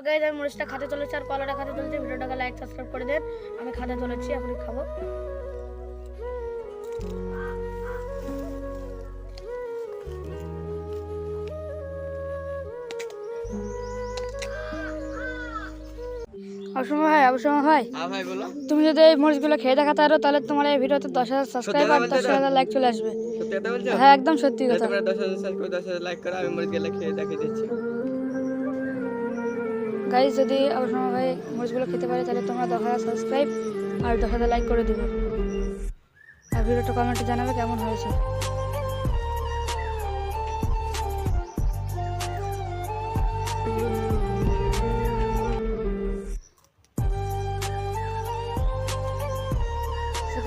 Guys আমি মরিচটা খেতে চলেছি আর কলাটা খেতে চলেছি। ভিডিওটাকে লাইক সাবস্ক্রাইব করে দেন। আমি খেতে চলেছি, এখন খাবো। অবশ্যই ভাই হ্যাঁ ভাই বলো। তুমি যদি এই মরিচগুলো খেয়ে দেখাতে পারো তাহলে তোমার এই ভিডিওতে 10,000 সাবস্ক্রাইব আর 10,000 লাইক চলে আসবে। সত্যি কথা বলছো? হ্যাঁ একদম সত্যি কথা। তোমরা 10,000 সাবস্ক্রাইব 10,000 লাইক করো, আমি মরিচগুলো খেয়ে দেখিয়ে দিচ্ছি। গাইস যদি অবশ্যই ভাই মরিচগুলো খেতে পারে তাহলে তোমরা 10,000 সাবস্ক্রাইব আর 10,000 লাইক করে দিবে। আর ভিডিওটা কমেন্টে জানাবে কেমন হয়েছে।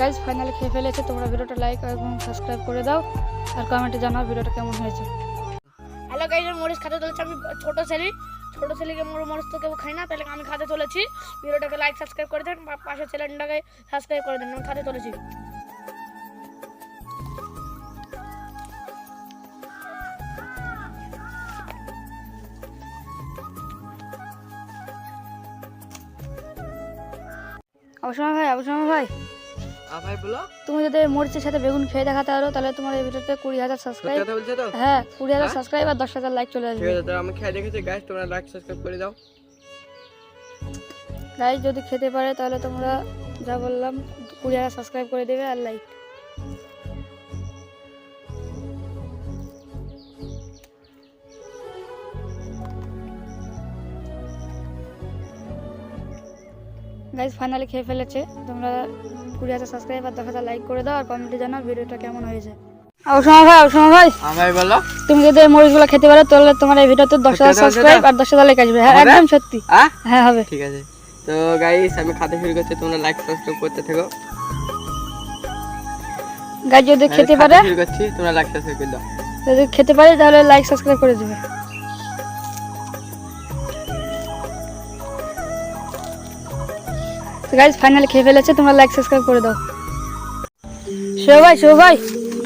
গাইস ফাইনালি খেয়ে ফেলেছে। তোমরা ভিডিওটা লাইক এবং সাবস্ক্রাইব করে দাও আর কমেন্টে জানাও ভিডিওটা কেমন হয়েছে। হ্যালো গাইস আমি মরিচ খেতে চলেছি। আমি ছোট ছেলেকে মরিচ তো কেউ খাই না, তাহলে আমি খেতে চলেছি। ভিডিওটাকে লাইক সাবস্ক্রাইব করে দেন, পাশের চ্যানেলটাকে সাবস্ক্রাইব করে দেন। আমি খেতে চলেছি। অবশ্যই ভাই ভাই বলো। তুমি যদি মরিচের সাথে বেগুন খেয়ে দেখাতে পারো তাহলে তোমার এই ভিডিওতে 20,000 সাবস্ক্রাইব। সত্যি কথা বলছো তো? হ্যাঁ 20,000 সাবস্ক্রাইব আর 10,000 লাইক চলে আসবে। ঠিক আছে, তো আমি খেয়ে দেখেছি গাইস, তোমরা লাইক সাবস্ক্রাইব করে দাও। গাইস যদি খেতে পারে তাহলে তোমরা যা বললাম 20,000 সাবস্ক্রাইব করে দেবে আর লাইক। গাইস ফাইনালি খেয়ে ফেলেছে। তোমরা 20,000 সাবস্ক্রাইব আর 10,000 লাইক করে দাও আর কমেন্টে জানাও ভিডিওটা কেমন হয়েছে। অবশ্যই ভাই ভাই বলো। তুমি যদি এই মরিচগুলো খেতে পারো তাহলে তোমার এই ভিডিওতে 10,000 সাবস্ক্রাইব আর 10,000 লাইক আসবে। হ্যাঁ একদম সত্যি। হ্যাঁ হবে। ঠিক আছে, তো গাইস আমি খাতে শুরু করছি, তোমরা লাইক সাবস্ক্রাইব করতে থাকো। গাইস যদি খেতে পারে শুরু করছি, তোমরা লাইক সাবস্ক্রাইব করে দাও। যদি খেতে পারে তাহলে লাইক সাবস্ক্রাইব করে দেবে। তো গাইস ফাইনালি খেয়ে ফেলেছে। তোমরা লাইক সাবস্ক্রাইব করে দাও। শিব ভাই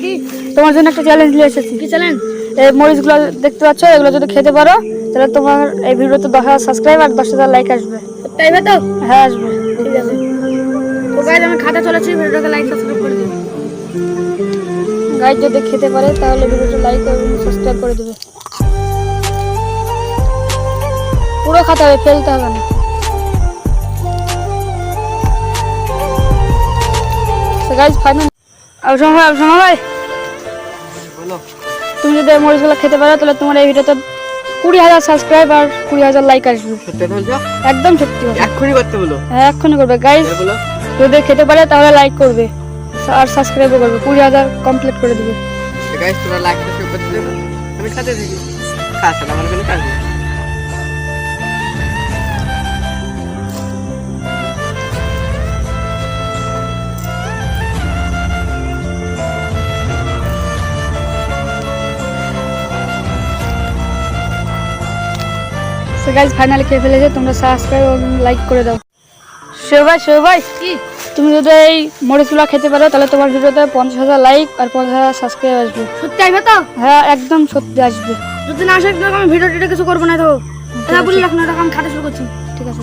কি তোমার জন্য একটা চ্যালেঞ্জ নিয়ে এসেছি। কি চ্যালেঞ্জ? এই মরিচগুলো দেখতে পাচ্ছ, এগুলো যদি খেতে পারো তাহলে তোমার এই ভিডিওতে 10,000 সাবস্ক্রাইব আর 10,000 লাইক আসবে। তাই তো? হ্যাঁ আসবে। ঠিক আছে, তো গাইস আমি খাতে চলেছি। ভিডিওটাকে লাইক সাবস্ক্রাইব করে দিও। গাইস যদি খেতে পারে তাহলে ভিডিওটা লাইক এবং সাবস্ক্রাইব করে দেবে। পুরো খাতে হবে, ফেলতে হবে না। তো গাইস ফাইনাল অবশ্যই ভাই বলো। তুমি যদি এই মরিচগুলো খেতে পারো তাহলে তোমার এই ভিডিওতে 20,000 সাবস্ক্রাইব আর 20,000 লাইক আসবে। সত্যি কথা বলছো? একদম সত্যি কথা। এক্ষুনি করতে বলো। হ্যাঁ এক্ষুনি করবে। গাইস বলো। যদি খেতে পারে তাহলে লাইক করবে আর সাবস্ক্রাইবও করবে, 20,000 কমপ্লিট করে দেবে। গাইস তোমরা লাইক সাবস্ক্রাইব করতে থাকো, আমি খাতে থাকি। খাস না, আমার কোনো কাজ নেই। সো গাইস ফাইনালি খেয়ে ফেলেছে। তোমরা সাবস্ক্রাইব এবং লাইক করে দাও। শিব ভাই কি তুমি যদি এই মরিচগুলো খেতে পারো তাহলে তোমার ভিডিওতে 50,000 লাইক আর 50,000 সাবস্ক্রাইব আসবে। সত্যি আসবে তো? হ্যাঁ একদম সত্যি আসবে। যদি না আসে তাহলে আমি ভিডিওটা কিছু করব না। তো এটা বলি এখন এটা আমি খাতে শুরু করছি। ঠিক আছে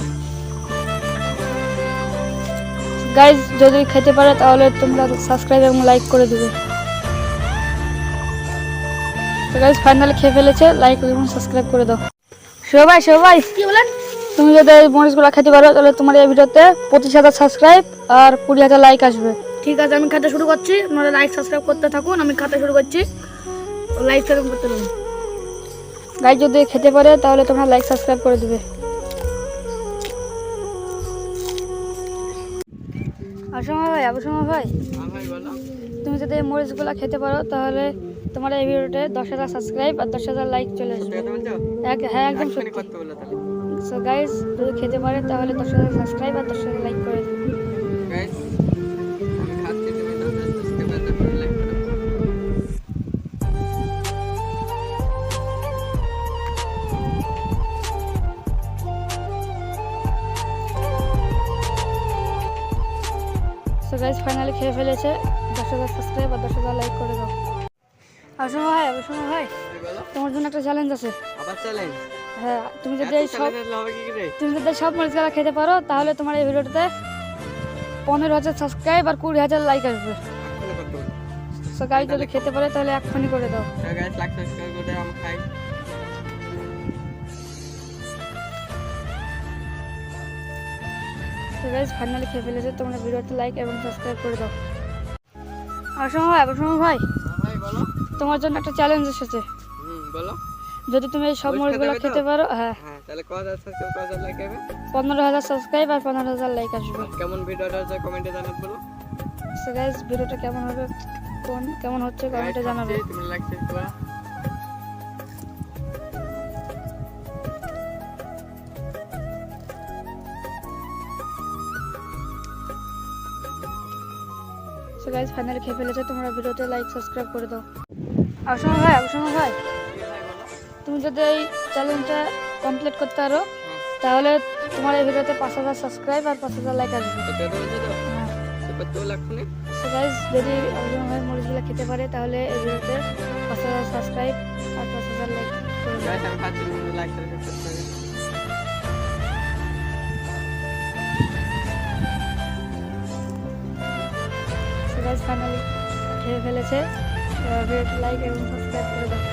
গাইস যদি খেতে পারে তাহলে তোমরা সাবস্ক্রাইব এবং লাইক করে দিবে। তো গাইস ফাইনালি খেয়ে ফেলেছে। লাইক এবং সাবস্ক্রাইব করে দাও। শিব ভাই কি বলেন? তুমি যদি এই মরিচগুলো খেতে পারো তাহলে তোমার এই ভিডিওতে 25,000 সাবস্ক্রাইব আর 20,000 লাইক আসবে। ঠিক আছে আমি খাতে শুরু করছি। আপনারা লাইক সাবস্ক্রাইব করতে থাকুন। আমি খাতে শুরু করছি। লাইক সাবস্ক্রাইব করতে থাকুন। গাইস যদি খেতে পারে তাহলে তোমরা লাইক সাবস্ক্রাইব করে দিবে। অবশ্যই ভাই ভাই বলো। তুমি যদি এই মরিচগুলো খেতে পারো তাহলে তোমার এই ভিডিওতে 10,000 সাবস্ক্রাইব আর 10,000 লাইক চলে আসবে। সত্যি কথা বলছো? হ্যাঁ একদম এক্ষুনি সত্যি। করতে বলো তাহলে। সো গাইস যদি খেতে পারে তাহলে 10,000 সাবস্ক্রাইব আর 10,000 লাইক করে দিন। গাইস আমি খাচ্ছি, তুমি 10,000 সাবস্ক্রাইব আর 10,000 লাইক করো। সো গাইস ফাইনালি খেয়ে ফেলেছে। 10,000 সাবস্ক্রাইব আর 10,000 লাইক করে দাও। অবশ্যই ভাই বলো। তোমার জন্য একটা চ্যালেঞ্জ আছে। আবার চ্যালেঞ্জ? হ্যাঁ, তুমি যদি এত এই সব ছেলে থাকলে হবে কি করে? তুমি যদি সব মরিচগুলো খেতে পারো তাহলে তোমার এই ভিডিওটাতে 15,000 সাবস্ক্রাইব আর 20,000 লাইক আসবে। এখনো করতে হবে। সো গাইস যদি খেতে পারে তাহলে এক্ষুনি করে দাও। তো গাইস লাইক সাবস্ক্রাইব করে দাও, আমি খাই। তো গাইস ফাইনালি খেয়ে ফেলেছে, তোমরা ভিডিওতে লাইক এবং সাবস্ক্রাইব করে দাও। অসময় ভাই হ্যাঁ ভাই বলো। তোমার জন্য একটা চ্যালেঞ্জ এসেছে। বলো। যদি তুমি এই সব মরিচ মরিচগুলো খেতে হবে তো? খেতে পারো, হ্যাঁ, হ্যাঁ তাহলে কত সাবস্ক্রাইব কত লাইক হবে? 15,000 সাবস্ক্রাইব আর 15,000 লাইক আসবে। কেমন ভিডিওটা হচ্ছে কমেন্টে জানাতে বলো। সো গাইস ভিডিওটা কেমন হবে, কেমন হচ্ছে কমেন্টে জানাবে। তুমি লাইক শেয়ার করো। সো গাইস ফাইনালি খেয়ে ফেলেছে, তোমরা ভিডিওতে লাইক সাবস্ক্রাইব করে দাও। অসময় ভাই তুমি যদি এই চ্যালেঞ্জটা কমপ্লিট করতে পারো হ্যাঁ। তাহলে তোমার এই ভিডিওতে 5,000 সাবস্ক্রাইব আর 5,000 লাইক আসবে। তো কত হয়েছে তো? হ্যাঁ। তো কত লাগবে না? সো গাইস যদি অসময় ভাই মরিচগুলো খেতে পারে তাহলে এই ভিডিওতে 5,000 সাবস্ক্রাইব আর 5,000 লাইক করে দাও। গাইস আমি খাচ্ছি, লাইক সাবস্ক্রাইব করতে হবে। সো গাইস ফাইনালি খেয়ে ফেলেছে, ভিডিওতে লাইক এবং সাবস্ক্রাইব করে দাও।